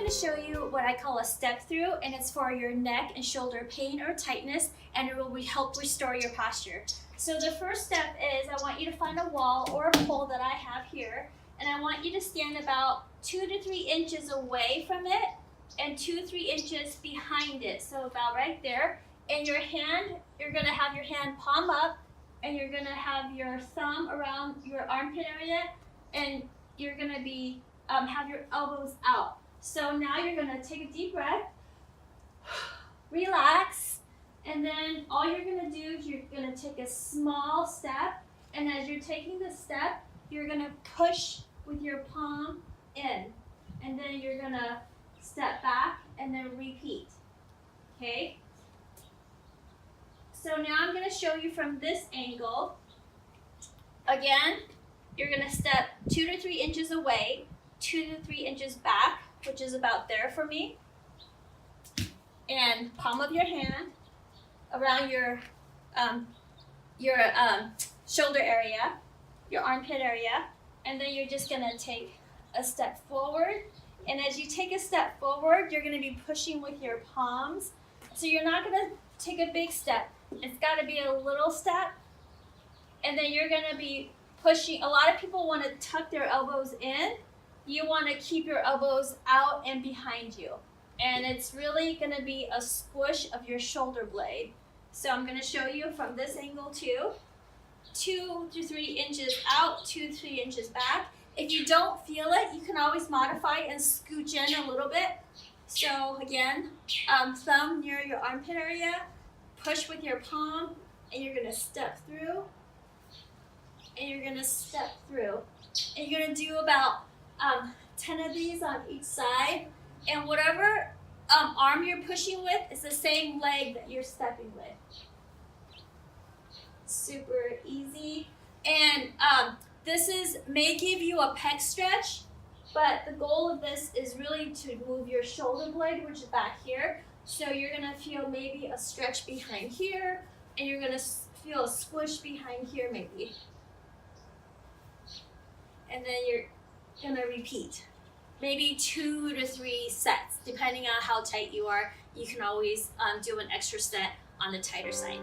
to show you what I call a step through, and it's for your neck and shoulder pain or tightness, and it will help restore your posture. So the first step is I want you to find a wall or a pole that I have here, and I want you to stand about 2 to 3 inches away from it and 2 to 3 inches behind it. So about right there. And your hand, you're gonna have your hand palm up, and you're gonna have your thumb around your armpit area, and you're gonna be have your elbows out. So now you're gonna take a deep breath, relax, and then all you're gonna do is you're gonna take a small step, and as you're taking the step, you're gonna push with your palm in, and then you're gonna step back and then repeat, okay? So now I'm gonna show you from this angle. Again, you're gonna step 2 to 3 inches away, 2 to 3 inches back, which is about there for me, and palm of your hand around your shoulder area, your armpit area, and then you're just gonna take a step forward. And as you take a step forward, you're gonna be pushing with your palms. So you're not gonna take a big step. It's gotta be a little step, and then you're gonna be pushing. A lot of people wanna tuck their elbows in. You wanna keep your elbows out and behind you. And it's really gonna be a squish of your shoulder blade. So I'm gonna show you from this angle too. 2 to 3 inches out, 2 to 3 inches back. If you don't feel it, you can always modify and scooch in a little bit. So again, thumb near your armpit area, push with your palm, and you're gonna step through, and you're gonna step through. And you're gonna do about 10 of these on each side, and whatever arm you're pushing with is the same leg that you're stepping with. Super easy. And this may give you a pec stretch, but the goal of this is really to move your shoulder blade, which is back here. So you're gonna feel maybe a stretch behind here, and you're gonna feel a squish behind here maybe. And then you're gonna repeat. Maybe 2 to 3 sets, depending on how tight you are. You can always do an extra set on the tighter side.